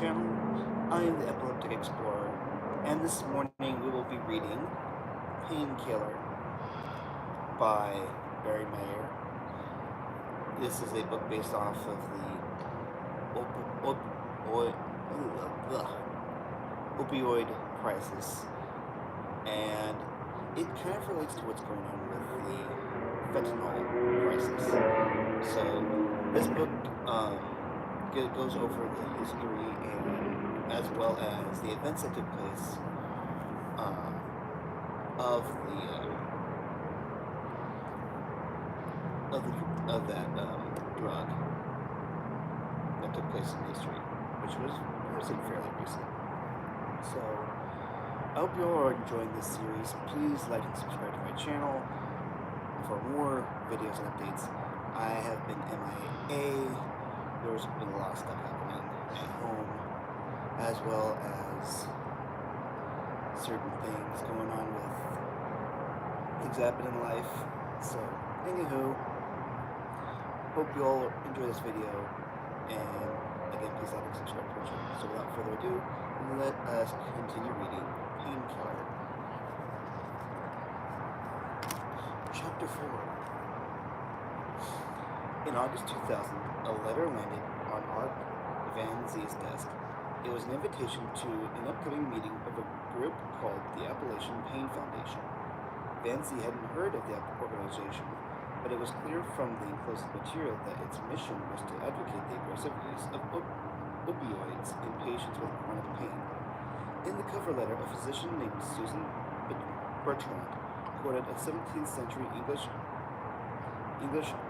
channel. I am the Epileptic Explorer, and this morning we will be reading Painkiller by Meier. This is a book based off of the opioid crisis, and it kind of relates to what's going on with the fentanyl crisis. So this book goes over the history and as well as the events that took place of that drug that took place in history, which was fairly recent. So I hope you all are enjoying this series. Please like and subscribe to my channel for more videos and updates. I have been MIA. There's been a lot of stuff happening at home, as well as certain things going on with things that happen in life. So, anywho, hope you all enjoy this video, and again, please like and subscribe to my channel. So without further ado, let us continue reading Painkiller. Chapter 4. In August 2000, a letter landed on Art Van Zie's desk. It was an invitation to an upcoming meeting of a group called the Appalachian Pain Foundation. Van Zie hadn't heard of the organization, but it was clear from the enclosed material that its mission was to advocate the aggressive use of opioids in patients with chronic pain. In the cover letter, a physician named Susan Bertrand quoted a 17th century English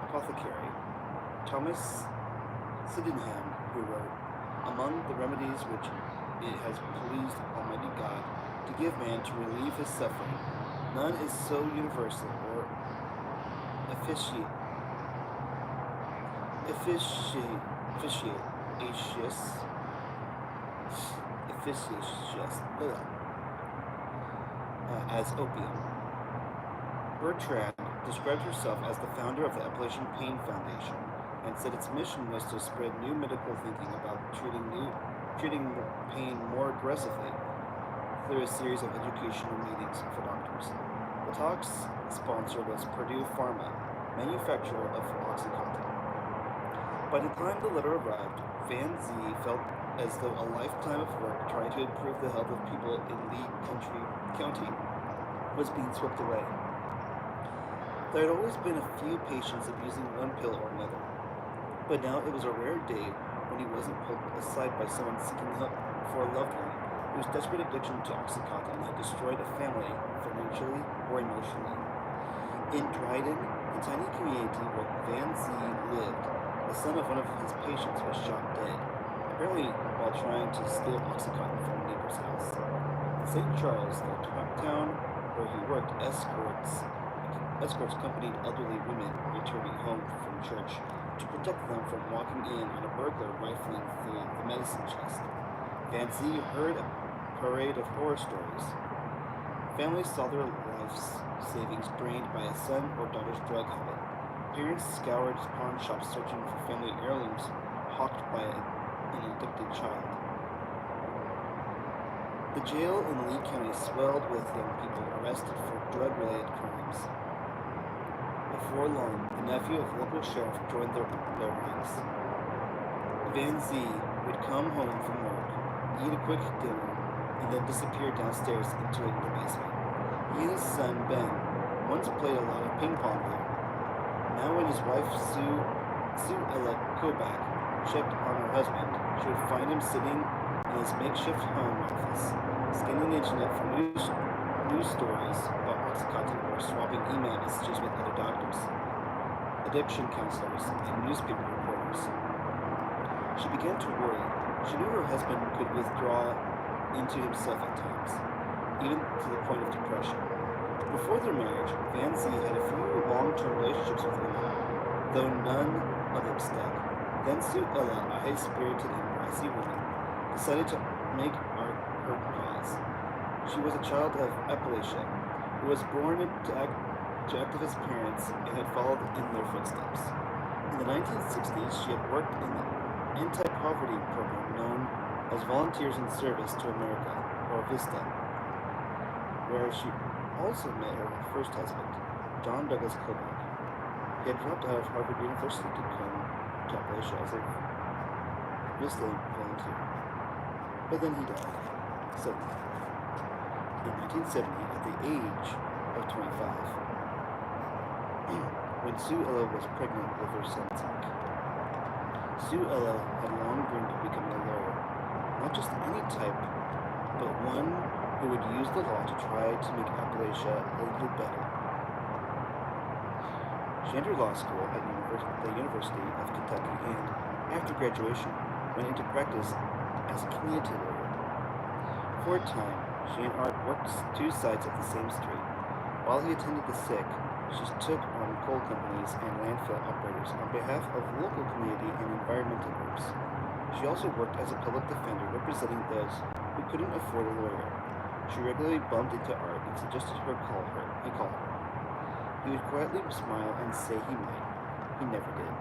apothecary, Thomas Sydenham, who wrote, "Among the remedies which it has pleased Almighty God to give man to relieve his suffering, none is so universal or efficacious as opium." Bertrand described herself as the founder of the Appalachian Pain Foundation and said its mission was to spread new medical thinking about treating pain more aggressively through a series of educational meetings for doctors. The talk's sponsor was Purdue Pharma, manufacturer of OxyContin. By the time the letter arrived, Van Zie felt as though a lifetime of work trying to improve the health of people in Lee County was being swept away. There had always been a few patients abusing one pill or another, but now it was a rare day when he wasn't pulled aside by someone seeking help for a loved one whose desperate addiction to OxyContin had destroyed a family financially or emotionally. In Dryden, the tiny community where Van Zie lived, the son of one of his patients was shot dead, apparently while trying to steal OxyContin from a neighbor's house. In St. Charles, the town where he worked, escorts accompanied elderly women returning home from church to protect them from walking in on a burglar rifling through the medicine chest. Van Zie heard a parade of horror stories. Families saw their life savings drained by a son or daughter's drug habit. Parents scoured pawn shops searching for family heirlooms hawked by an addicted child. The jail in Lee County swelled with young people arrested for drug-related crimes. Before long, the nephew of local sheriff joined their ranks. Van Zie would come home from work, eat a quick dinner, and then disappear downstairs into the basement. He and his son, Ben, once played a lot of ping pong there. Now when his wife, Sue Ella Kobach, checked on her husband, she would find him sitting in his makeshift home office, scanning the internet for news stories about OxyContin or swapping email messages with other doctors, addiction counselors, and newspaper reporters. She began to worry. She knew her husband could withdraw into himself at times, even to the point of depression. Before their marriage, Van Zie had a few long-term relationships with women, though none of them stuck. Then Sue Ella, a high-spirited and brassy woman, decided to make art her cause. She was a child of Appalachia, who was born to activist parents and had followed in their footsteps. In the 1960s, she had worked in the anti-poverty program known as volunteers in service to America, or VISTA, where she also met her first husband, John Douglas Coburn. He had dropped out of Harvard University to come to Appalachia as a VISTA volunteer, but then he died suddenly in 1970 at the age of 25, when Sue Ella was pregnant with her son Zach. Sue Ella had long dreamed of becoming a lawyer, not just any type, but one who would use the law to try to make Appalachia a little better. She entered law school at the University of Kentucky and, after graduation, went into practice as a community lawyer. For a time, she and Art worked two sides of the same street. While he attended the sick, she took on coal companies and landfill operators on behalf of local community and environmental groups. She also worked as a public defender representing those who couldn't afford a lawyer. She regularly bumped into Art and suggested he call her. He would quietly smile and say he might. He never did.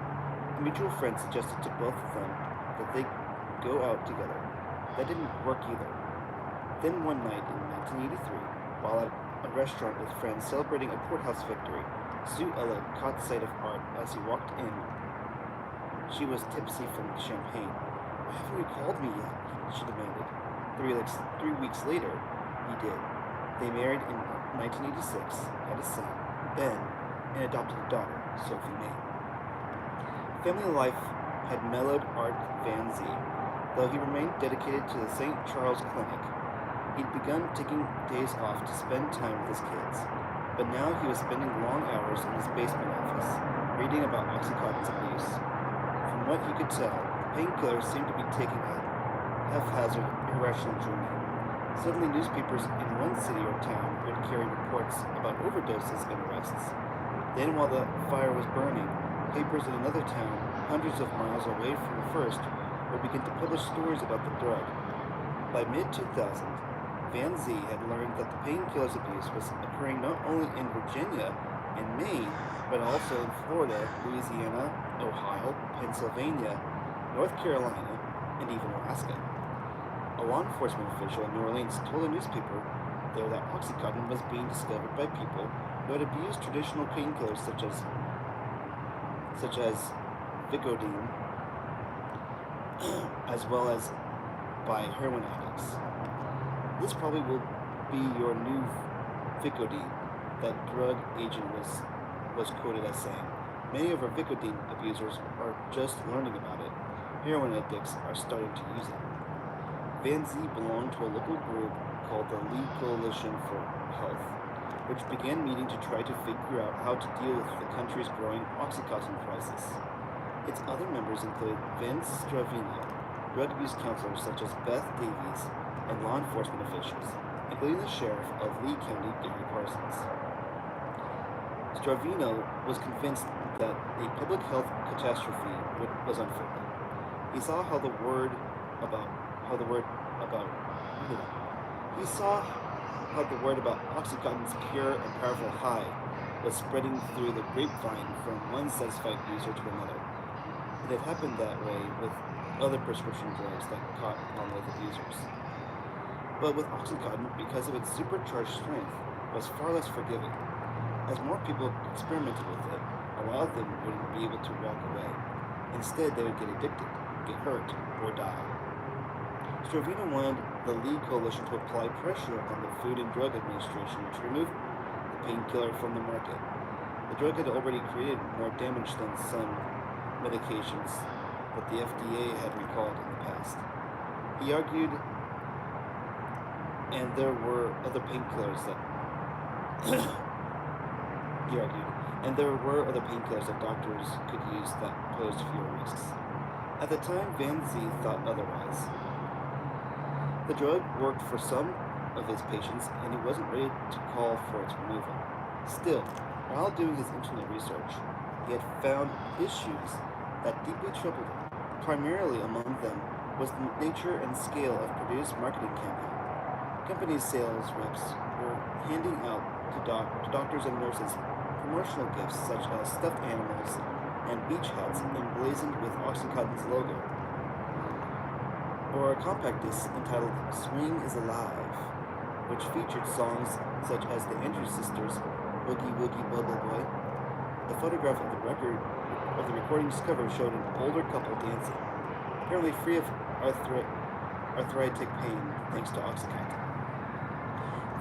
A mutual friend suggested to both of them that they go out together. That didn't work either. Then one night in 1983, while at a restaurant with friends celebrating a courthouse victory, Sue Ella caught sight of Art as he walked in. She was tipsy from champagne. "Why haven't you called me yet?" she demanded. 3 weeks later, he did. They married in 1986, had a son, Ben, and adopted a daughter, Sophie May. Family life had mellowed Art Van Zee, though he remained dedicated to the St. Charles Clinic. He'd begun taking days off to spend time with his kids, but now he was spending long hours in his basement office, reading about Oxycontin's abuse. From what he could tell, painkillers seemed to be taking a haphazard, irrational journey. Suddenly, newspapers in one city or town would carry reports about overdoses and arrests. Then, while the fire was burning, papers in another town, hundreds of miles away from the first, would begin to publish stories about the drug. By mid-2000, Van Zee had learned that the painkillers abuse was occurring not only in Virginia and Maine, but also in Florida, Louisiana, Ohio, Pennsylvania, North Carolina, and even Alaska. A law enforcement official in New Orleans told a newspaper there that Oxycontin was being discovered by people who had abused traditional painkillers such as Vicodin, as well as by heroin addicts. "This probably will be your new Vicodin," that drug agent was quoted as saying. "Many of our Vicodin abusers are just learning about it. Heroin addicts are starting to use it." Van Zee belonged to a local group called the League Coalition for Health, which began meeting to try to figure out how to deal with the country's growing Oxycontin crisis. Its other members include Vince Stravino, drug abuse counselors such as Beth Davies, and law enforcement officials, including the sheriff of Lee County, Gary Parsons. Stravino was convinced that a public health catastrophe was unfolding. He saw how the word about Oxycontin's pure and powerful high was spreading through the grapevine from one satisfied user to another. It had happened that way with other prescription drugs that caught on with abusers. But with Oxycontin, because of its supercharged strength, was far less forgiving. As more people experimented with it, a lot of them wouldn't be able to walk away. Instead, they would get addicted, get hurt, or die. Stravino wanted the League Coalition to apply pressure on the Food and Drug Administration to remove the painkiller from the market. The drug had already created more damage than some medications that the FDA had recalled in the past. He argued, and there were other painkillers that doctors could use that posed fewer risks. At the time, Van Zee thought otherwise. The drug worked for some of his patients, and he wasn't ready to call for its removal. Still, while doing his internet research, he had found issues that deeply troubled him. Primarily among them was the nature and scale of Purdue's marketing campaign. Company sales reps were handing out to doctors and nurses promotional gifts such as stuffed animals and beach hats emblazoned with Oxycontin's logo, or a compact disc entitled Swing is Alive, which featured songs such as the Andrews Sisters' Boogie Woogie Bubble Boy. The photograph of the recording's cover showed an older couple dancing, apparently free of arthritic pain thanks to Oxycontin.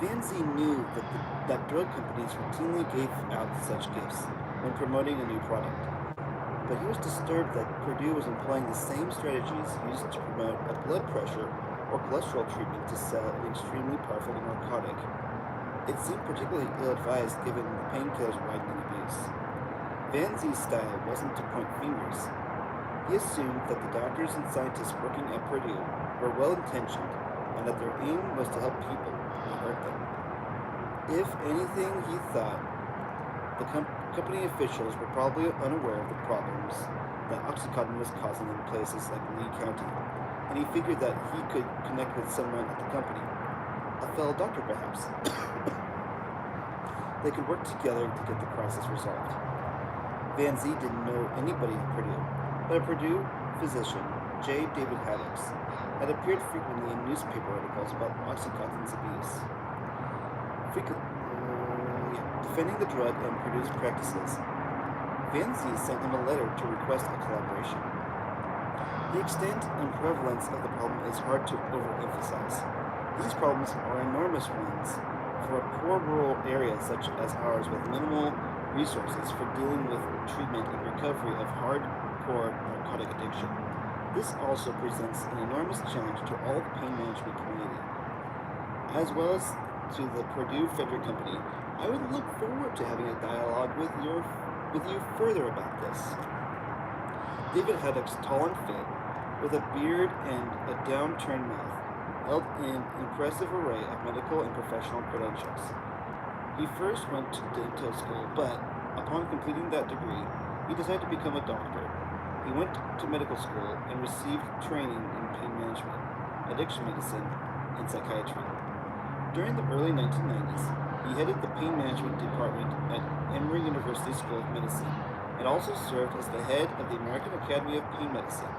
Van Zee knew that drug companies routinely gave out such gifts when promoting a new product, but he was disturbed that Purdue was employing the same strategies used to promote a blood pressure or cholesterol treatment to sell an extremely powerful narcotic. It seemed particularly ill-advised given the painkiller's widening abuse. Van Zee's style wasn't to point fingers. He assumed that the doctors and scientists working at Purdue were well-intentioned and that their aim was to help people, not hurt them. If anything, he thought the company officials were probably unaware of the problems that Oxycontin was causing in places like Lee County, and he figured that he could connect with someone at the company, a fellow doctor perhaps. They could work together to get the crisis resolved. Van Zee didn't know anybody at Purdue, but a Purdue physician, J. David Haddix, had appeared frequently in newspaper articles about Oxycontin's abuse. Defending the drug and Purdue's practices, Van Zee sent him a letter to request a collaboration. The extent and prevalence of the problem is hard to overemphasize. These problems are enormous ones for a poor rural area such as ours with minimal resources for dealing with treatment and recovery of hardcore narcotic addiction. This also presents an enormous challenge to all the pain management community, as well as to the Purdue Frederick Company. I would look forward to having a dialogue with you further about this. David Haddix, tall and fit, with a beard and a downturned mouth, held an impressive array of medical and professional credentials. He first went to dental school, but upon completing that degree, he decided to become a doctor. He went to medical school and received training in pain management, addiction medicine, and psychiatry. During the early 1990s, he headed the pain management department at Emory University School of Medicine and also served as the head of the American Academy of Pain Medicine.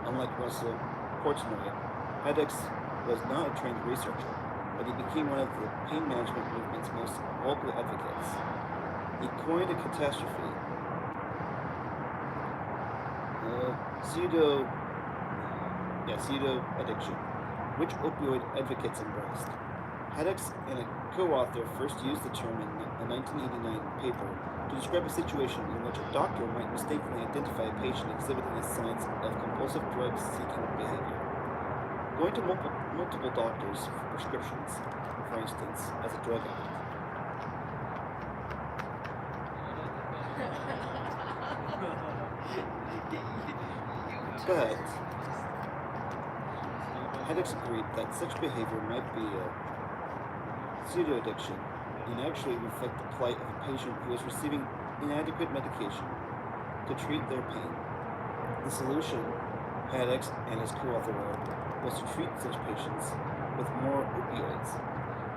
Unlike Russell Portnoy, Haddix was not a trained researcher, but he became one of the pain management movement's most vocal advocates. He coined a catastrophe, pseudo-addiction, which opioid advocates embraced. Haddix and a co-author first used the term in a 1989 paper to describe a situation in which a doctor might mistakenly identify a patient exhibiting a signs of compulsive drug-seeking behavior. Going to multiple doctors for prescriptions, for instance, as a drug addict. But Haddix agreed that such behavior might be a pseudo-addiction and actually reflect the plight of a patient who is receiving inadequate medication to treat their pain. The solution, Haddix and his co-author wrote, was to treat such patients with more opioids.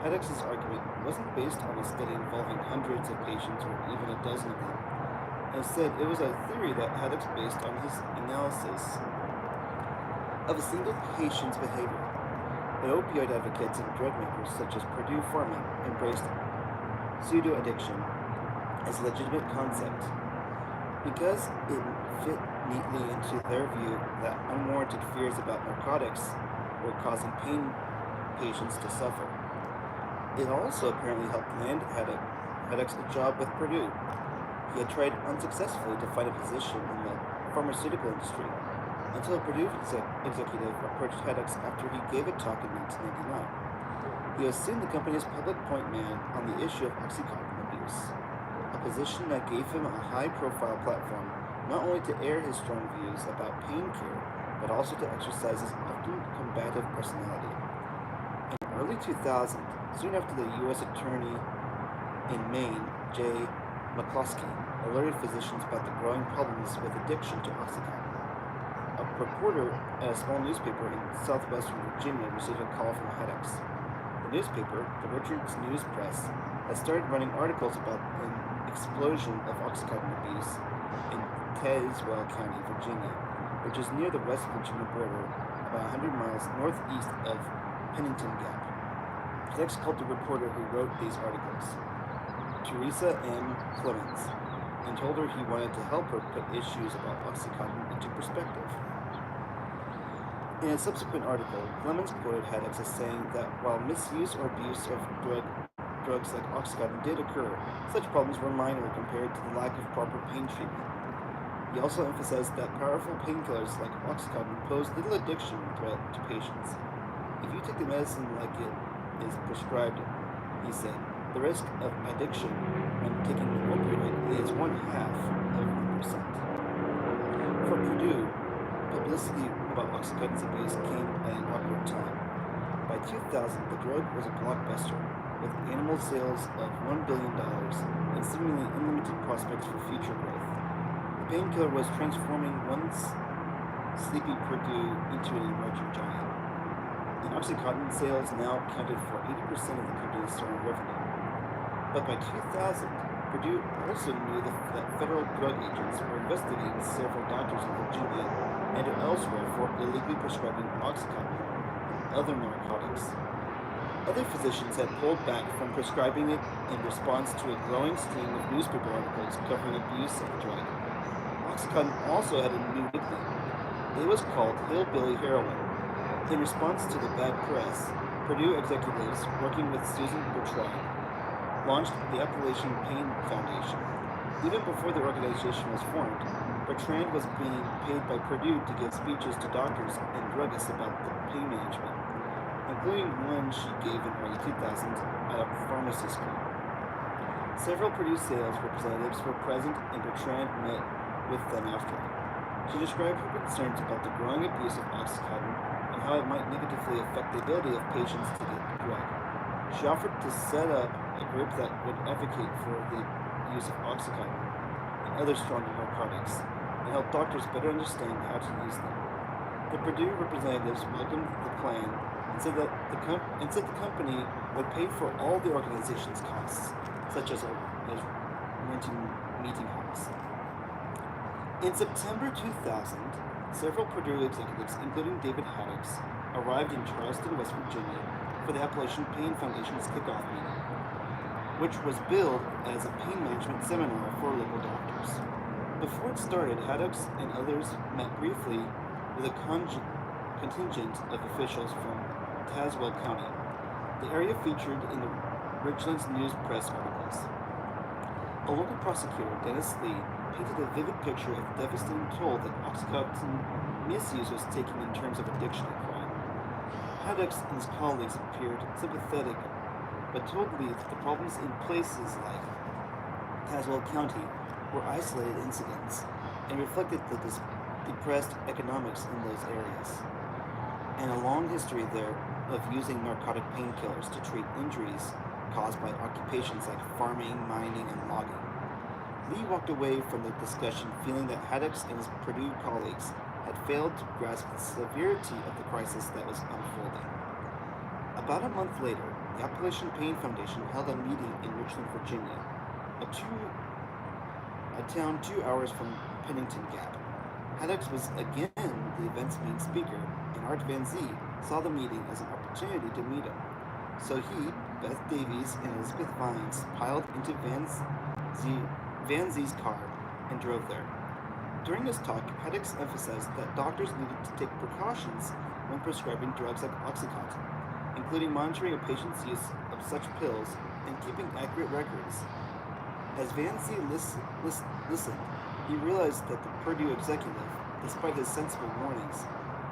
Haddix's argument wasn't based on a study involving hundreds of patients or even a dozen of them. Instead, it was a theory that Haddix based on his analysis of a single patient's behavior. But opioid advocates and drug makers such as Purdue Pharma embraced pseudo-addiction as a legitimate concept because it fit neatly into their view that unwarranted fears about narcotics were causing pain patients to suffer. It also apparently helped land Haddix a job with Purdue. He had tried unsuccessfully to find a position in the pharmaceutical industry until a Purdue executive approached Haddix after he gave a talk in 1999. He was soon the company's public point man on the issue of Oxycontin abuse, a position that gave him a high-profile platform not only to air his strong views about pain care, but also to exercise his often combative personality. In early 2000, soon after the U.S. Attorney in Maine, J. McCloskey, alerted physicians about the growing problems with addiction to Oxycontin. A reporter at a small newspaper in southwestern Virginia received a call from Haddix. The newspaper, the Richards News Press, has started running articles about an explosion of Oxycontin abuse in Tazewell County, Virginia, which is near the West Virginia border, about 100 miles northeast of Pennington Gap. Haddix called the reporter who wrote these articles, Teresa M. Clemens, and told her he wanted to help her put issues about Oxycontin into perspective. In a subsequent article, Clemens quoted Haddix as saying that while misuse or abuse of drugs like Oxycontin did occur, such problems were minor compared to the lack of proper pain treatment. He also emphasized that powerful painkillers like Oxycontin pose little addiction threat to patients. If you take the medicine like it is prescribed, he said, the risk of addiction when taking an opioid is 0.5%. For Purdue, publicity about Oxycontin's abuse came at an awkward time. By 2000, the drug was a blockbuster, with annual sales of $1 billion and seemingly unlimited prospects for future growth. The painkiller was transforming once sleepy Purdue into an emerging giant. And Oxycontin sales now accounted for 80% of the company's total revenue. But by 2000, Purdue also knew that federal drug agents were investigating several doctors in Virginia and elsewhere for illegally prescribing Oxycontin and other narcotics. Other physicians had pulled back from prescribing it in response to a growing stream of newspaper articles covering abuse of the drug. Oxycontin also had a new nickname. It was called Hillbilly Heroin. In response to the bad press, Purdue executives, working with Susan Bertrand, launched the Appalachian Pain Foundation. Even before the organization was formed, Bertrand was being paid by Purdue to give speeches to doctors and druggists about the pain management, including one she gave in early 2000s at a pharmacy school. Several Purdue sales representatives were present and Bertrand met with them after. She described her concerns about the growing abuse of Oxycontin and how it might negatively affect the ability of patients to get the drug. She offered to set up a group that would advocate for the use of Oxycontin and other stronger narcotics and help doctors better understand how to use them. The Purdue representatives welcomed the plan and said that the company would pay for all the organization's costs, such as renting meeting halls. In September 2000, several Purdue executives, including David Haddix, arrived in Charleston, West Virginia, for the Appalachian Pain Foundation's kickoff meeting, which was billed as a pain management seminar for local doctors. Before it started, Haddix and others met briefly with a contingent of officials from Tazewell County, the area featured in the Ridgeland's News Press articles. A local prosecutor, Dennis Lee, painted a vivid picture of the devastating toll that Oxycontin misuse was taking in terms of addiction and crime. Haddix and his colleagues appeared sympathetic, but told Lee that the problems in places like Tazewell County were isolated incidents and reflected the depressed economics in those areas, and a long history there of using narcotic painkillers to treat injuries caused by occupations like farming, mining, and logging. Lee walked away from the discussion feeling that Haddix and his Purdue colleagues had failed to grasp the severity of the crisis that was unfolding. About a month later, the Appalachian Pain Foundation held a meeting in Richland, Virginia, a town 2 hours from Pennington Gap. Haddix was again the event's main speaker, and Art Van Zee saw the meeting as an opportunity to meet him. So he, Beth Davies, and Elizabeth Vines piled into Van Zee's car and drove there. During his talk, Haddix emphasized that doctors needed to take precautions when prescribing drugs like Oxycontin, including monitoring a patient's use of such pills and keeping accurate records. As Van Zee listened, he realized that the Purdue executive, despite his sensible warnings,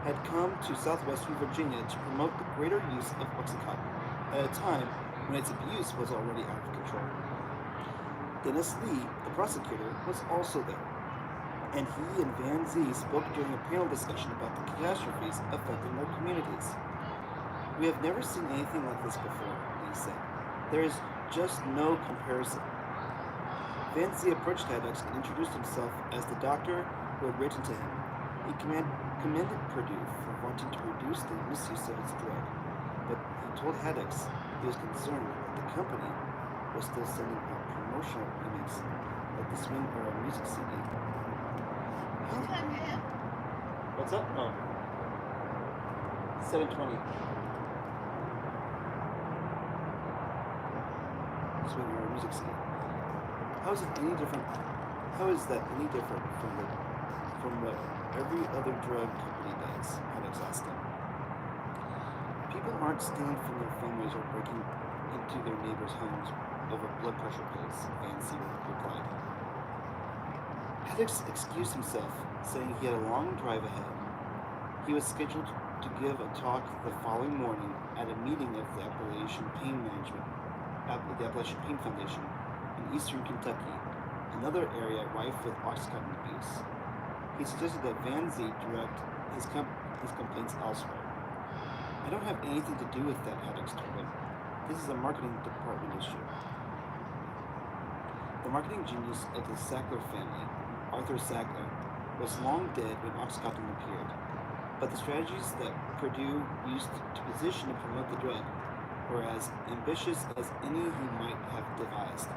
had come to southwestern Virginia to promote the greater use of Oxycontin at a time when its abuse was already out of control. Dennis Lee, the prosecutor, was also there, and he and Van Zee spoke during a panel discussion about the catastrophes affecting their communities. "We have never seen anything like this before," Lee said. "There is just no comparison." Van Zee approached Haddix and introduced himself as the doctor who had written to him. He commended Purdue for wanting to reduce the misuse of its drug, but he told Haddix he was concerned that the company was still sending out promotional gimmicks like the Swing Era music CD. What time, man? What's up? Oh. 7:20. Swing our music scene. How is it any different? How is that any different from what every other drug company does? Alex asked him. People aren't stealing from their families or breaking into their neighbors' homes over blood pressure pills, Van Siever replied. Haddix excused himself, saying he had a long drive ahead. He was scheduled to give a talk the following morning at a meeting of the Appalachian Pain Foundation in eastern Kentucky, another area rife with Oxycontin abuse. He suggested that Van Zee direct his complaints elsewhere. I don't have anything to do with that, Haddix told him. This is a marketing department issue. The marketing genius of the Sackler family, Arthur Sackler, was long dead when Oxycontin appeared, but the strategies that Purdue used to position and promote the drug were as ambitious as any he might have devised.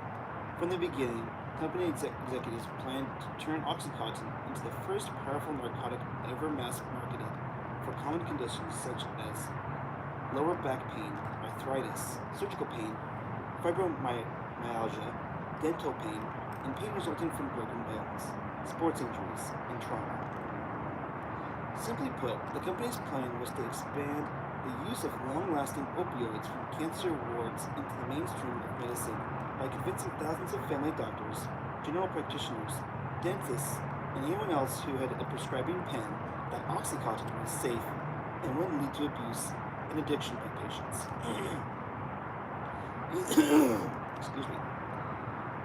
From the beginning, company executives planned to turn Oxycontin into the first powerful narcotic ever mass marketed for common conditions such as lower back pain, arthritis, surgical pain, fibromyalgia, dental pain, and pain resulting from broken bones, sports injuries, and trauma. Simply put, the company's plan was to expand the use of long-lasting opioids from cancer wards into the mainstream of medicine by convincing thousands of family doctors, general practitioners, dentists, and anyone else who had a prescribing pen that Oxycontin was safe and wouldn't lead to abuse and addiction by patients. Excuse me.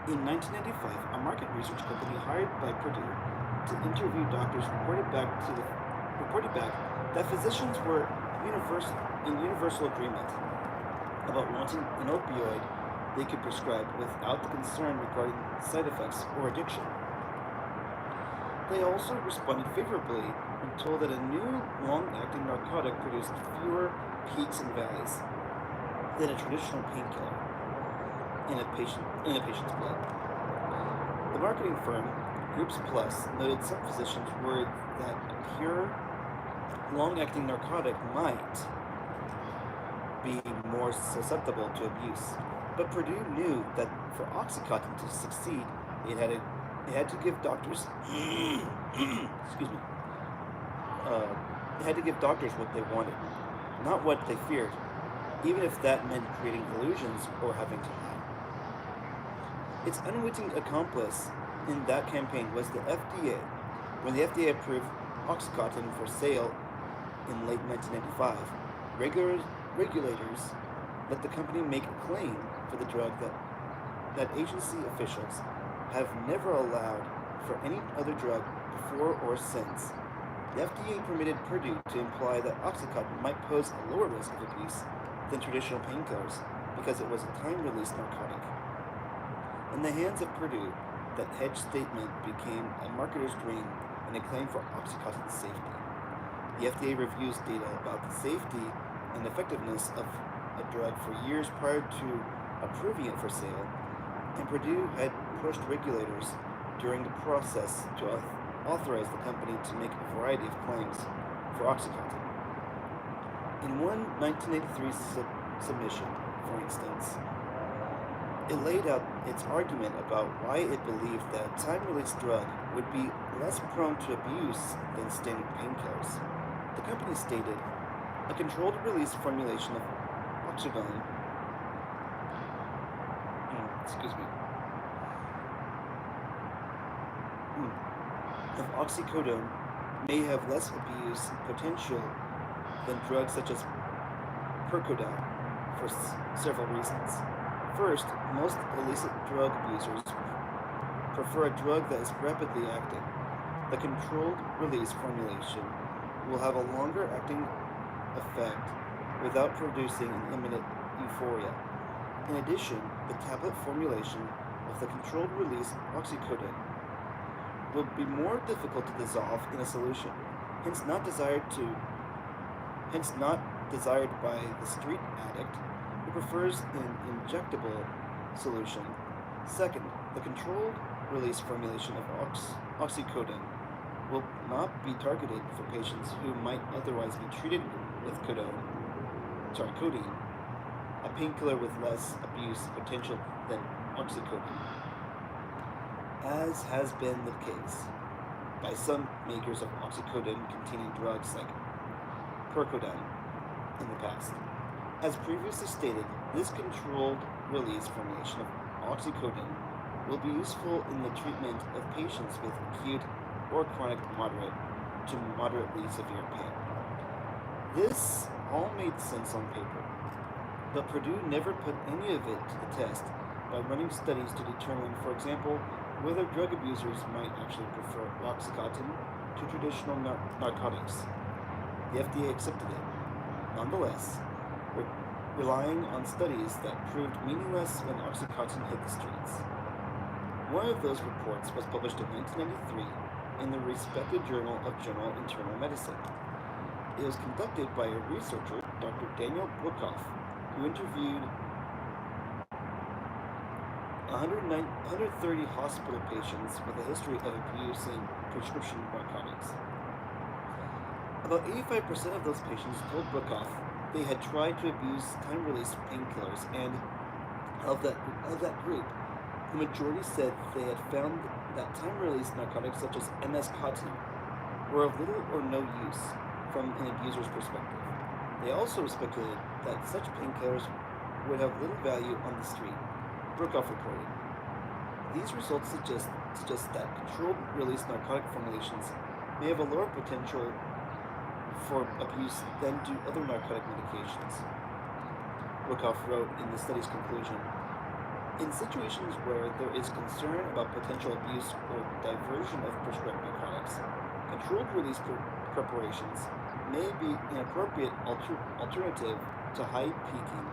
In 1995, a market research company hired by Purdue to interview doctors reported back that physicians were in universal agreement about wanting an opioid they could prescribe without the concern regarding side effects or addiction. They also responded favorably when told that a new long-acting narcotic produced fewer peaks and valleys than a traditional painkiller in a patient's blood. The marketing firm Groups Plus noted some physicians worried that a pure long-acting narcotic might be more susceptible to abuse. But Purdue knew that for Oxycontin to succeed, it had to give doctors excuse me. It had to give doctors what they wanted, not what they feared, even if that meant creating illusions or having to lie. Its unwitting accomplice in that campaign was the FDA. When the FDA approved Oxycontin for sale in late 1995, regulators let the company make a claim for the drug that agency officials have never allowed for any other drug before or since. The FDA permitted Purdue to imply that Oxycontin might pose a lower risk of abuse than traditional painkillers because it was a time-release narcotic. In the hands of Purdue, that hedge statement became a marketer's dream and a claim for Oxycontin's safety. The FDA reviews data about the safety and effectiveness of a drug for years prior to approving it for sale, and Purdue had pushed regulators during the process to authorize the company to make a variety of claims for Oxycontin. In one 1983 submission, for instance, it laid out its argument about why it believed that a time-release drug would be less prone to abuse than standard painkillers. The company stated, a controlled-release formulation of oxycodone, of oxycodone may have less abuse potential than drugs such as Percodone for several reasons. First, most illicit drug abusers prefer a drug that is rapidly acting. The controlled-release formulation will have a longer-acting effect without producing an imminent euphoria. In addition, the tablet formulation of the controlled-release oxycodone will be more difficult to dissolve in a solution, hence not desired by the street addict who prefers an injectable solution. Second, the controlled-release formulation of oxycodone will not be targeted for patients who might otherwise be treated with codeine, a painkiller with less abuse potential than oxycodone, as has been the case by some makers of oxycodone-containing drugs like Percodan in the past. As previously stated, this controlled release formulation of oxycodone will be useful in the treatment of patients with acute or chronic moderate to moderately severe pain. This all made sense on paper, but Purdue never put any of it to the test by running studies to determine, for example, whether drug abusers might actually prefer Oxycontin to traditional narcotics. The FDA accepted it, nonetheless, relying on studies that proved meaningless when Oxycontin hit the streets. One of those reports was published in 1993 in the respected Journal of General Internal Medicine. It was conducted by a researcher, Dr. Daniel Brookoff, who interviewed 130 hospital patients with a history of abusing prescription narcotics. About 85% of those patients told Brookoff they had tried to abuse time-release painkillers, and of that group, the majority said they had found that time-release narcotics such as MS-Contin were of little or no use from an abuser's perspective. They also speculated that such painkillers would have little value on the street, Brookoff reported. These results suggest that controlled-release narcotic formulations may have a lower potential for abuse than do other narcotic medications. Brookoff wrote in the study's conclusion, in situations where there is concern about potential abuse or diversion of prescribed narcotics, controlled-release preparations may be an appropriate alternative to high-peaking,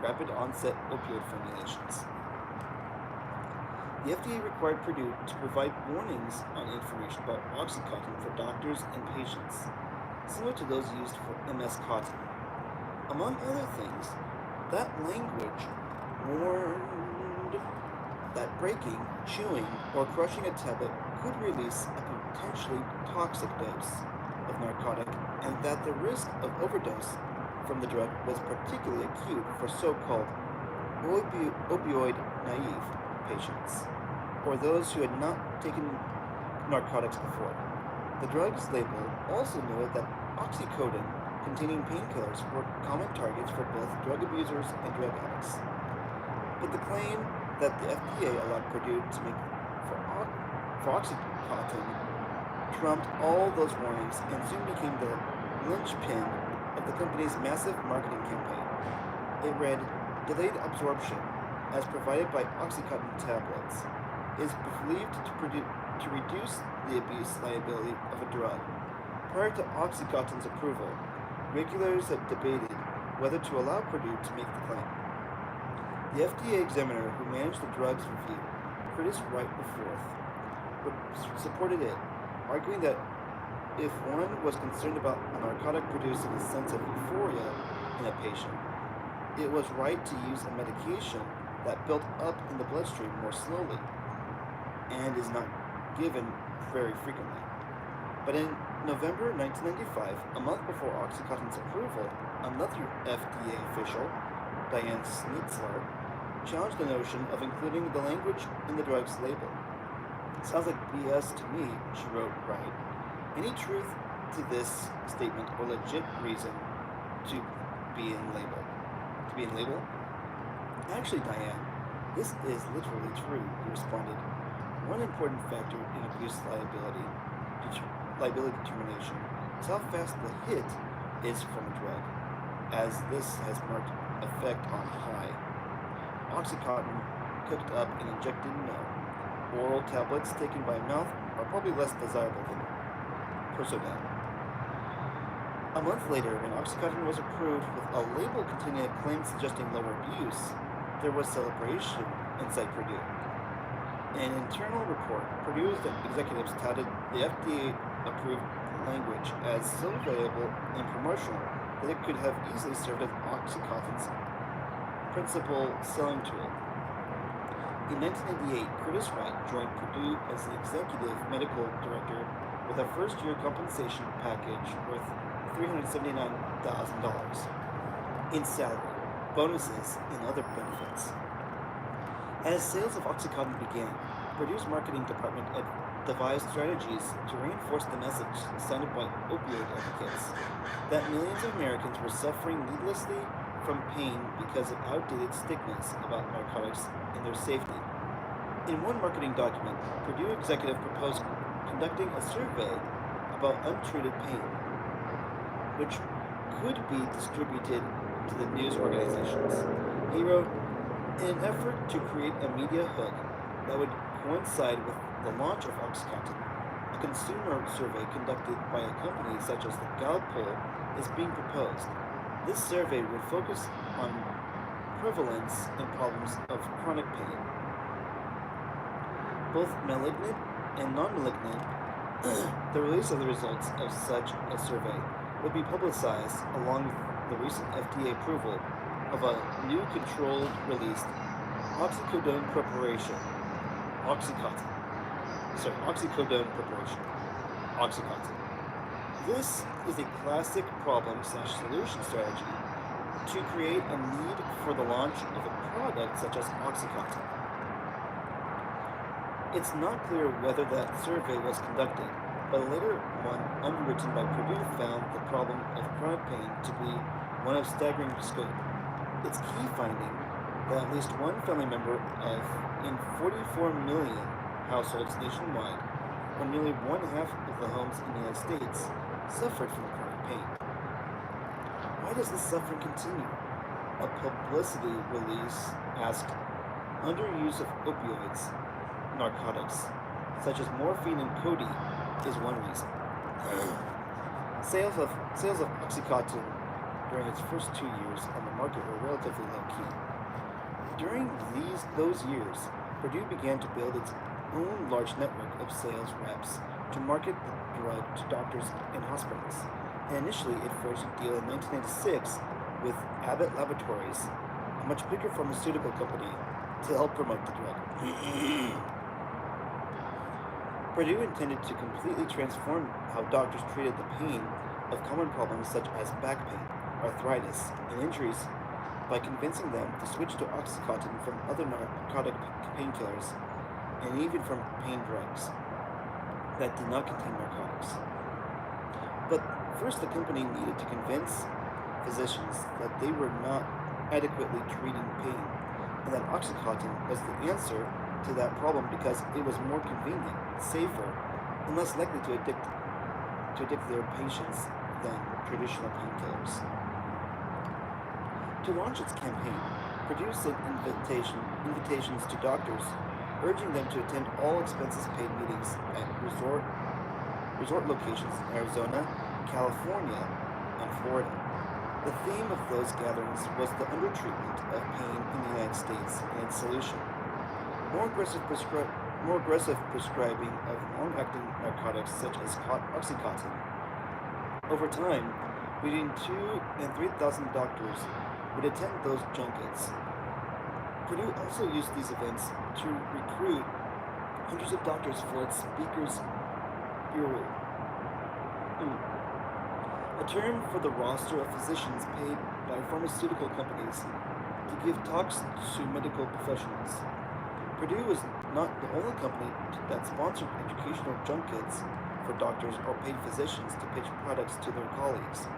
rapid-onset opioid formulations. The FDA required Purdue to provide warnings on information about Oxycontin for doctors and patients, similar to those used for MS-Contin. Among other things, that language warned that breaking, chewing, or crushing a tablet could release a potentially toxic dose of narcotic, and that the risk of overdose from the drug was particularly acute for so-called opioid-naive patients, or those who had not taken narcotics before. The drug's label also noted that oxycodone-containing painkillers were common targets for both drug abusers and drug addicts. But the claim that the FDA allowed Purdue to make for Oxycontin trumped all those warnings and soon became the linchpin of the company's massive marketing campaign. It read, delayed absorption, as provided by Oxycontin tablets, is believed to reduce the abuse liability of a drug. Prior to Oxycontin's approval, regulators had debated whether to allow Purdue to make the claim. The FDA examiner who managed the drug's review, Curtis Wright IV, supported it, arguing that if one was concerned about a narcotic producing a sense of euphoria in a patient, it was right to use a medication that built up in the bloodstream more slowly and is not given very frequently. But in November 1995, a month before Oxycontin's approval, another FDA official, Diane Schnitzler, challenged the notion of including the language in the drug's label. Sounds like BS to me, she wrote Wright. Any truth to this statement or legit reason to be in label? Actually, Diane, this is literally true, he responded. One important factor in abuse liability determination is how fast the hit is from a drug, as this has marked effect on high. Oxycontin cooked up and injected, no. Oral tablets taken by mouth are probably less desirable than Percodan. A month later, when Oxycontin was approved with a label containing a claim suggesting lower abuse, there was celebration inside Purdue. In an internal report, Purdue's executives touted the FDA-approved language as so valuable and promotional that it could have easily served as Oxycontin's principal selling tool. In 1988, Curtis Wright joined Purdue as the executive medical director with a first-year compensation package worth $379,000 in salary, bonuses, and other benefits. As sales of Oxycontin began, Purdue's marketing department devised strategies to reinforce the message sounded by opioid advocates that millions of Americans were suffering needlessly from pain because of outdated stigmas about narcotics and their safety. In one marketing document, Purdue executive proposed conducting a survey about untreated pain, which could be distributed to the news organizations. He wrote, in an effort to create a media hook that would coincide with the launch of Oxycontin, a consumer survey conducted by a company such as the Gallup poll is being proposed. This survey would focus on prevalence and problems of chronic pain, both malignant and non-malignant. The release of the results of such a survey would be publicized along with the recent FDA approval of a new controlled release oxycodone preparation, Oxycontin. Oxycodone preparation, Oxycontin. This is a classic problem/solution strategy to create a need for the launch of a product such as Oxycontin. It's not clear whether that survey was conducted, but a later one underwritten by Purdue found the problem of chronic pain to be one of staggering scope. Its key finding that at least one family member in 44 million households nationwide, or nearly one half of the homes in the United States, suffered from chronic pain. Why does this suffering continue? A publicity release asked, underuse of opioids, narcotics, such as morphine and codeine, is one reason. Sales of Oxycontin during its first 2 years on the market were relatively low-key. During those years, Purdue began to build its own large network of sales reps to market the drug to doctors and hospitals. And initially, it forged a deal in 1996 with Abbott Laboratories, a much bigger pharmaceutical company, to help promote the drug. Purdue intended to completely transform how doctors treated the pain of common problems such as back pain, arthritis, and injuries by convincing them to switch to Oxycontin from other narcotic painkillers and even from pain drugs that did not contain narcotics. But first, the company needed to convince physicians that they were not adequately treating pain and that Oxycontin was the answer to that problem because it was more convenient, safer, and less likely to addict their patients than traditional painkillers. To launch its campaign, Purdue sent invitations to doctors, urging them to attend all expenses-paid meetings at resort locations in Arizona, California, and Florida. The theme of those gatherings was the undertreatment of pain in the United States and its solution. More aggressive prescribing of long-acting narcotics such as Oxycontin. Over time, between 2,000 and 3,000 doctors would attend those junkets. Purdue also used these events to recruit hundreds of doctors for its Speakers Bureau, a term for the roster of physicians paid by pharmaceutical companies to give talks to medical professionals. Purdue was not the only company that sponsored educational junkets for doctors or paid physicians to pitch products to their colleagues.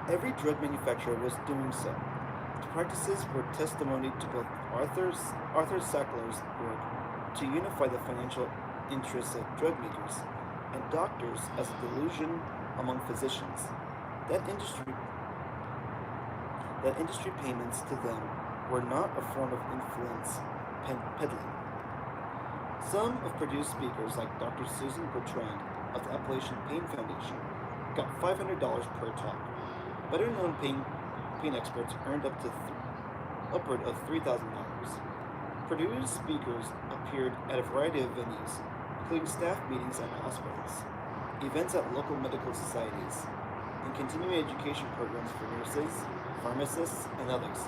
Every drug manufacturer was doing so. The practices were testimony to both Arthur Sackler's work to unify the financial interests of drug makers and doctors as a delusion among physicians. That industry payments to them were not a form of influence peddling. Some of Purdue's speakers, like Dr. Susan Bertrand of the Appalachian Pain Foundation, got $500 per talk. Better-known pain experts earned upward of $3,000. Purdue's speakers appeared at a variety of venues, including staff meetings at hospitals, events at local medical societies, and continuing education programs for nurses, pharmacists, and others.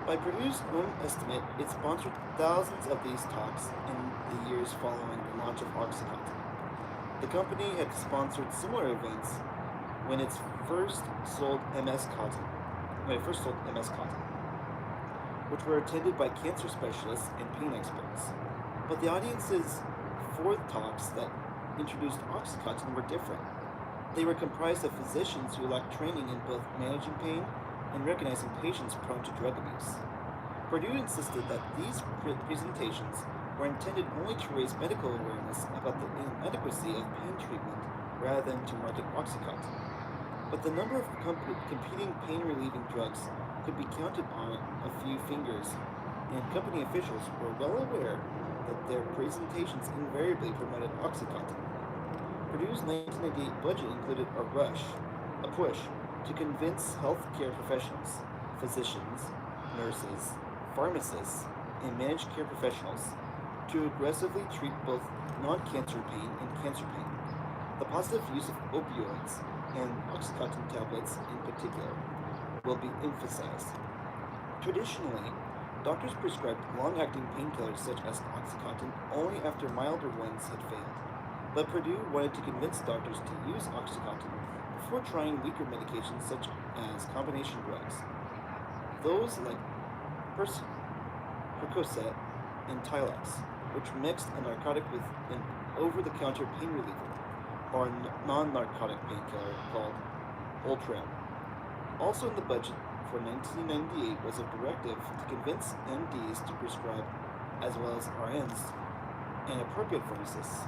By Purdue's own estimate, it sponsored thousands of these talks in the years following the launch of Oxycontin. The company had sponsored similar events when it's first sold MS Cotton, when it first sold MS Cotton, which were attended by cancer specialists and pain experts. But the audiences for the talks that introduced Oxycontin were different. They were comprised of physicians who lacked training in both managing pain and recognizing patients prone to drug abuse. Purdue insisted that these presentations were intended only to raise medical awareness about the inadequacy of pain treatment rather than to market Oxycontin. But the number of competing pain relieving drugs could be counted on a few fingers, and company officials were well aware that their presentations invariably promoted Oxycontin. Purdue's 1998 budget included a push to convince healthcare professionals, physicians, nurses, pharmacists, and managed care professionals to aggressively treat both non-cancer pain and cancer pain. The positive use of opioids and Oxycontin tablets in particular will be emphasized. Traditionally, doctors prescribed long-acting painkillers such as Oxycontin only after milder ones had failed. But Purdue wanted to convince doctors to use Oxycontin before trying weaker medications such as combination drugs. Those like Percocet and Tylex, which mixed a narcotic with an over-the-counter pain reliever, or a non-narcotic painkiller called Ultram. Also in the budget for 1998 was a directive to convince MDs to prescribe, as well as RNs and appropriate pharmacists,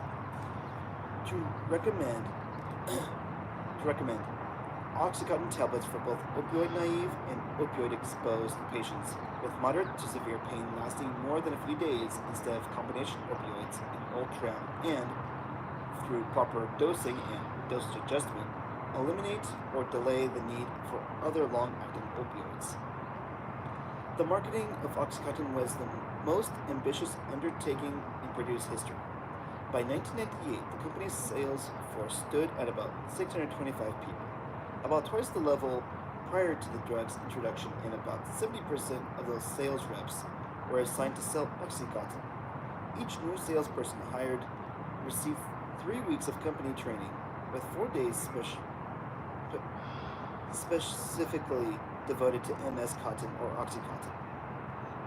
to recommend to recommend Oxycontin tablets for both opioid naive and opioid exposed patients with moderate to severe pain lasting more than a few days instead of combination opioids and Ultram, and through proper dosing and dosage adjustment, eliminate or delay the need for other long-acting opioids. The marketing of Oxycontin was the most ambitious undertaking in Purdue's history. By 1998, the company's sales force stood at about 625 people, about twice the level prior to the drug's introduction, and about 70% of those sales reps were assigned to sell Oxycontin. Each new salesperson hired received 3 weeks of company training, with 4 days specifically devoted to MS Cotton or Oxycontin.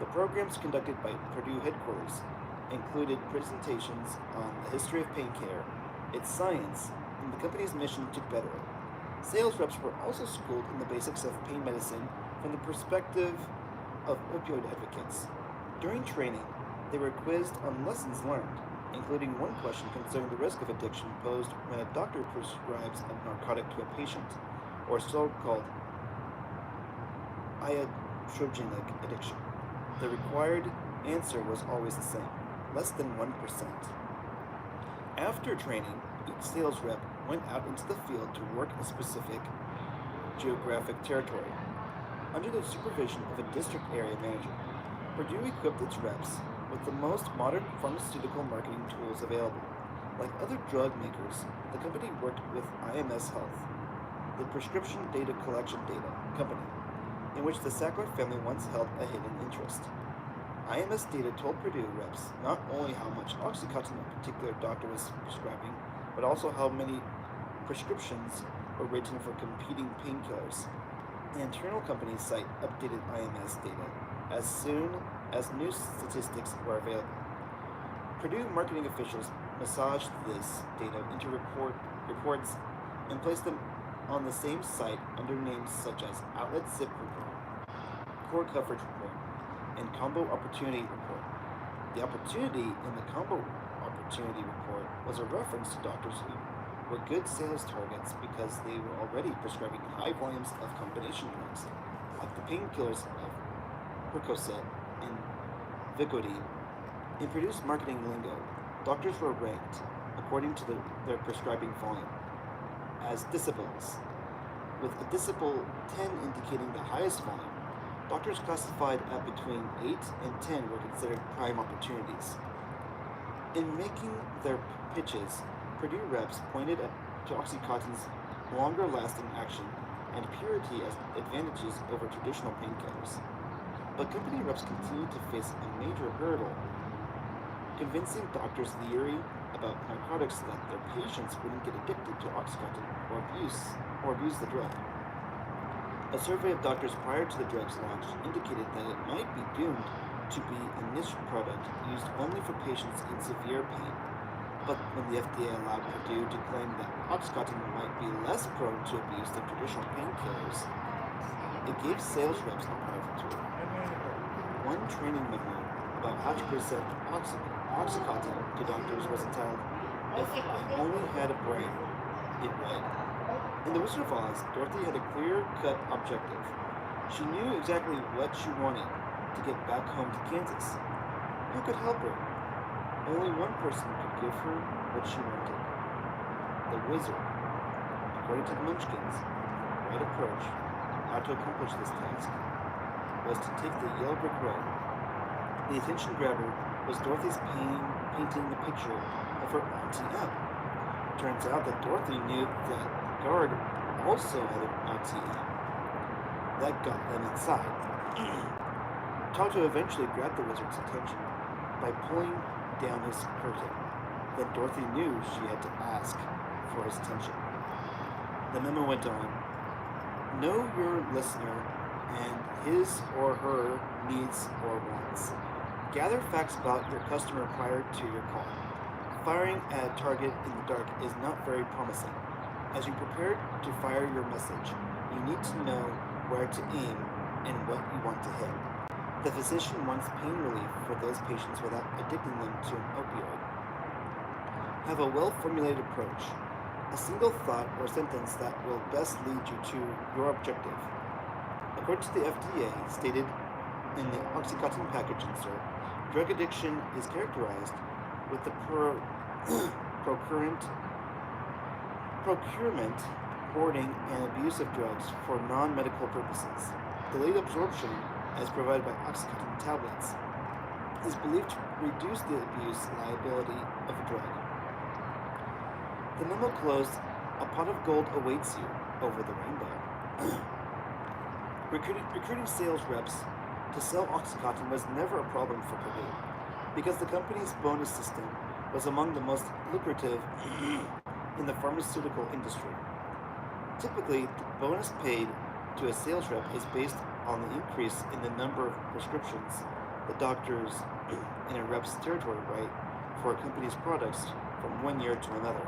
The programs conducted by Purdue headquarters included presentations on the history of pain care, its science, and the company's mission to better it. Sales reps were also schooled in the basics of pain medicine from the perspective of opioid advocates. During training, they were quizzed on lessons learned, including one question concerning the risk of addiction posed when a doctor prescribes a narcotic to a patient, or so-called iatrogenic addiction. The required answer was always the same, less than 1%. After training, each sales rep went out into the field to work a specific geographic territory, under the supervision of a district area manager. Purdue equipped its reps with the most modern pharmaceutical marketing tools available. Like other drug makers, the company worked with IMS Health, the prescription data collection data company, in which the Sackler family once held a hidden interest. IMS data told Purdue reps not only how much Oxycontin a particular doctor was prescribing, but also how many prescriptions were written for competing painkillers. The internal company site updated IMS data as soon as new statistics were available. Purdue marketing officials massaged this data into reports and placed them on the same site under names such as Outlet Zip Report, Core Coverage Report, and Combo Opportunity Report. The opportunity in the Combo Opportunity Report was a reference to doctors who were good sales targets because they were already prescribing high volumes of combination drugs, like the painkillers of Percocet and Vicodin. In Purdue's marketing lingo, doctors were ranked, according to their prescribing volume, as decibels, with a decibel 10 indicating the highest volume. Doctors classified at between 8 and 10 were considered prime opportunities. In making their pitches, Purdue reps pointed to Oxycontin's longer-lasting action and purity as advantages over traditional painkillers. But company reps continued to face a major hurdle: convincing doctors leery about narcotics so that their patients wouldn't get addicted to Oxycontin or abuse the drug. A survey of doctors prior to the drug's launch indicated that it might be doomed to be a niche product used only for patients in severe pain. But when the FDA allowed Purdue to claim that Oxycontin might be less prone to abuse than traditional painkillers, it gave sales reps a powerful tool. One training memo about how to present Oxycontin to doctors was entitled, "If I Only Had a Brain," it read. In The Wizard of Oz, Dorothy had a clear-cut objective. She knew exactly what she wanted: to get back home to Kansas. Who could help her? Only one person could give her what she wanted: the wizard. According to the Munchkins, the right approach, how to accomplish this task, was to take the yellow brick road. The attention grabber was Dorothy's painting the picture of her Auntie Em. Turns out that Dorothy knew that the guard also had an Auntie Em. That got them inside. Toto eventually grabbed the wizard's attention by pulling down his curtain. Then Dorothy knew she had to ask for his attention. The memo went on: "Know your listener and his or her needs or wants. Gather facts about your customer prior to your call. Firing at a target in the dark is not very promising. As you prepare to fire your message, you need to know where to aim and what you want to hit. The physician wants pain relief for those patients without addicting them to an opioid. Have a well-formulated approach, a single thought or sentence that will best lead you to your objective." According to the FDA, stated in the Oxycontin package insert, drug addiction is characterized with the procurement, hoarding, and abuse of drugs for non-medical purposes. Delayed absorption, as provided by Oxycontin tablets, is believed to reduce the abuse liability of a drug. The memo closed: "A pot of gold awaits you over the rainbow." Recruiting sales reps to sell Oxycontin was never a problem for Purdue, because the company's bonus system was among the most lucrative in the pharmaceutical industry. Typically, the bonus paid to a sales rep is based on the increase in the number of prescriptions the doctors in a rep's territory write for a company's products from one year to another.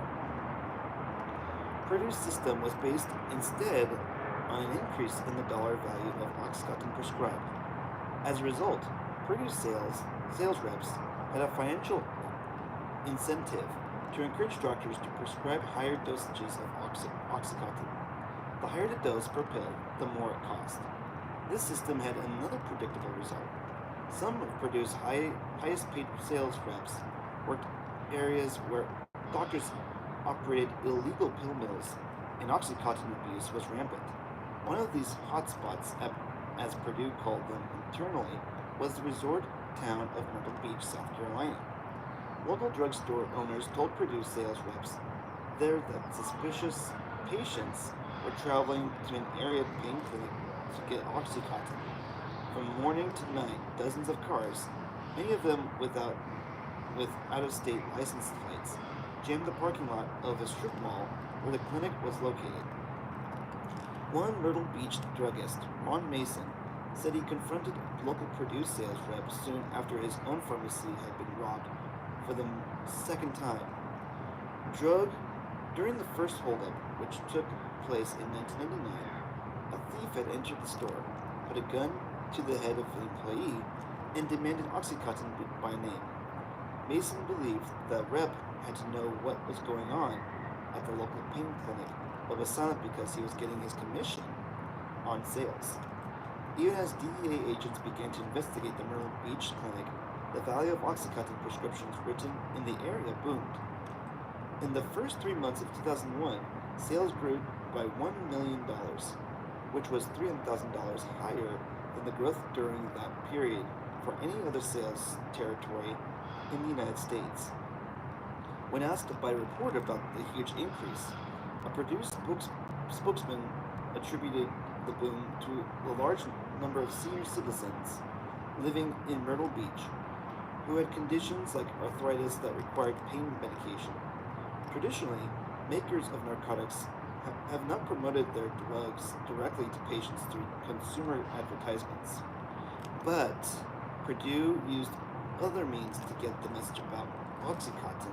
Purdue's system was based instead on an increase in the dollar value of Oxycontin prescribed. As a result, Purdue's sales reps had a financial incentive to encourage doctors to prescribe higher dosages of Oxycontin. The higher the dose per pill, the more it cost. This system had another predictable result. Some of Purdue's highest paid sales reps worked areas where doctors operated illegal pill mills, and Oxycontin abuse was rampant. One of these hotspots, as Purdue called them internally, was the resort town of Myrtle Beach, South Carolina. Local drugstore owners told Purdue sales reps there that suspicious patients were traveling to an area pain clinic to get Oxycontin. From morning to night, dozens of cars, many of them with out-of-state license plates, jammed the parking lot of a strip mall where the clinic was located. One Myrtle Beach druggist, Ron Mason, said he confronted local Purdue sales rep soon after his own pharmacy had been robbed for the second time. During the first holdup, which took place in 1999, a thief had entered the store, put a gun to the head of an employee, and demanded Oxycontin by name. Mason believed the rep had to know what was going on at the local pain clinic, but was silent because he was getting his commission on sales. Even as DEA agents began to investigate the Myrtle Beach clinic, the value of Oxycontin prescriptions written in the area boomed. In the first 3 months of 2001, sales grew by $1 million, which was $300,000 higher than the growth during that period for any other sales territory in the United States. When asked by a reporter about the huge increase, a Purdue spokesman attributed the boom to a large number of senior citizens living in Myrtle Beach who had conditions like arthritis that required pain medication. Traditionally, makers of narcotics have not promoted their drugs directly to patients through consumer advertisements, but Purdue used other means to get the message about Oxycontin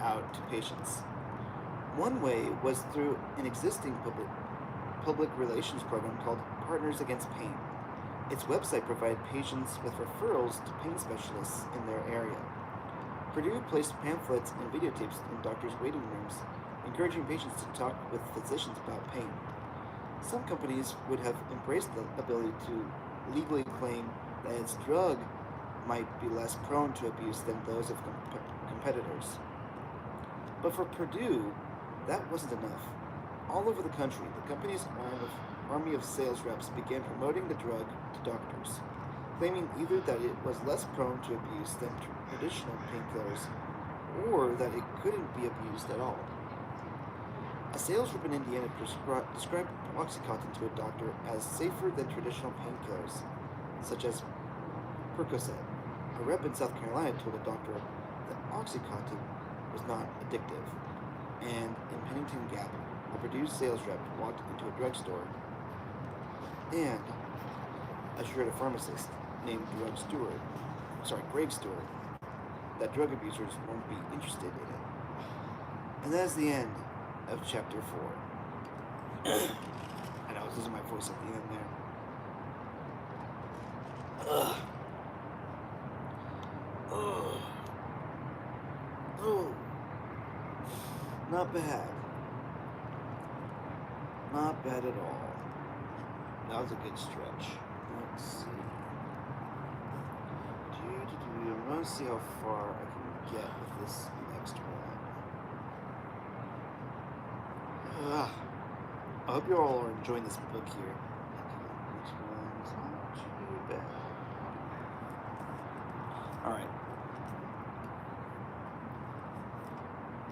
out to patients. One way was through an existing public relations program called Partners Against Pain. Its website provided patients with referrals to pain specialists in their area. Purdue placed pamphlets and videotapes in doctors' waiting rooms, encouraging patients to talk with physicians about pain. Some companies would have embraced the ability to legally claim that its drug might be less prone to abuse than those of competitors. But for Purdue, that wasn't enough. All over the country, the company's army of sales reps began promoting the drug to doctors, claiming either that it was less prone to abuse than traditional painkillers, or that it couldn't be abused at all. A sales rep in Indiana described Oxycontin to a doctor as safer than traditional painkillers, such as Percocet. A rep in South Carolina told a doctor that Oxycontin was not addictive. And in Pennington Gap, a Purdue sales rep walked into a drugstore and assured a pharmacist named Greg Stewart, that drug abusers won't be interested in it. And that is the end of chapter 4. And I was losing my voice at the end there. Ugh. Ugh. Oh. Not bad. Not bad at all. That was a good stretch. Let's see. I'm going to see how far I can get with this next one. I hope you all are enjoying this book here. Which one's not too bad. Alright.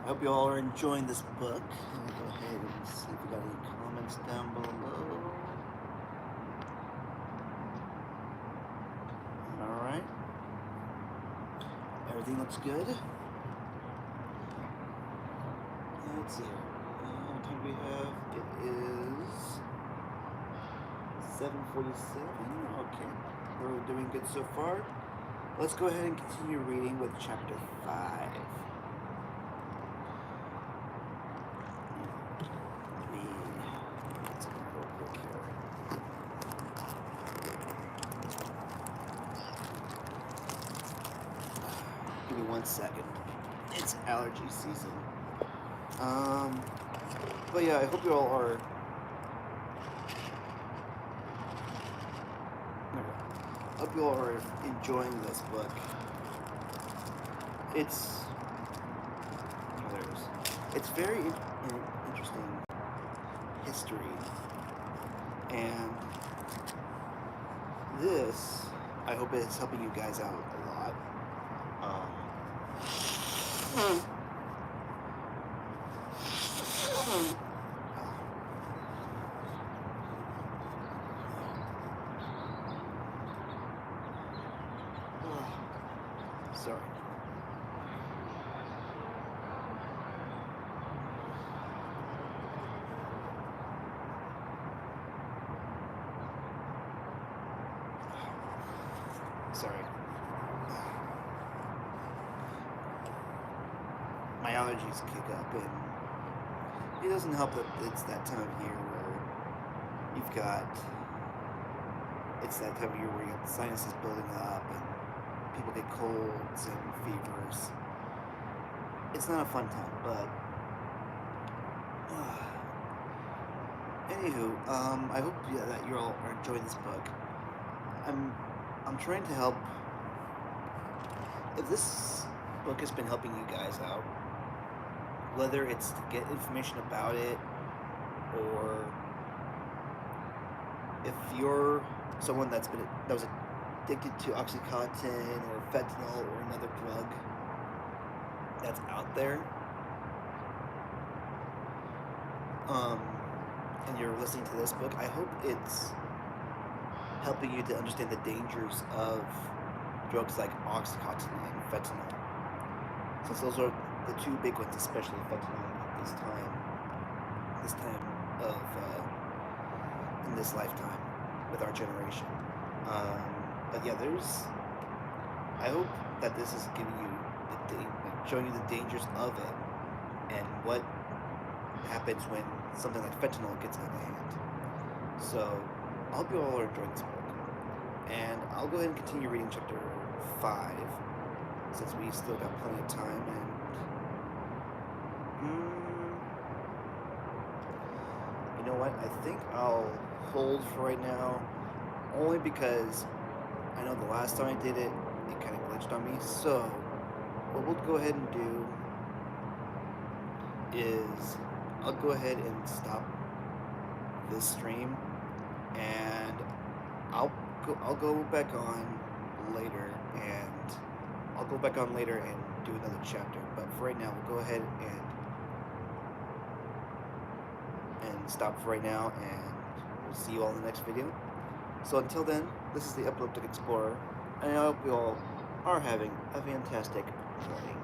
I hope you all are enjoying this book. Let me go ahead and see if we got any comments down below. Alright. Everything looks good. Let's see. What time do we have? It is 7:47. Okay. We're doing good so far. Let's go ahead and continue reading with chapter 5. Let's go real quick here. Give me 1 second. It's allergy season. But yeah, I hope you all are. I hope you all are enjoying this book. It's very interesting history, and this, I hope it's helping you guys out a lot. Sorry. Sorry. My allergies kick up, and it doesn't help that it's that time of year where it's that time of year where you have the sinuses building up and people get colds and fevers. It's not a fun time, but anywho, I hope that you all are enjoying this book. I'm trying to help. If this book has been helping you guys out, whether it's to get information about it, or if you're someone that was addicted to Oxycontin or fentanyl or another drug that's out there, and you're listening to this book, I hope it's helping you to understand the dangers of drugs like oxycontin and fentanyl, since those are the two big ones, especially fentanyl at this time of in this lifetime with our generation. Um, but yeah, there's. I hope that this is giving you like showing you the dangers of it and what happens when something like fentanyl gets out of hand. So I hope you all are enjoying this book, and I'll go ahead and continue reading chapter 5 since we still got plenty of time. And you know what? I think I'll hold for right now, only because I know the last time I did it, it kind of glitched on me. So what we'll go ahead and do is I'll go ahead and stop this stream, and I'll go back on later, and I'll go back on later and do another chapter. But for right now, we'll go ahead and stop for right now, and we'll see you all in the next video. So until then, this is the Epileptic Explorer, and I hope you all are having a fantastic morning.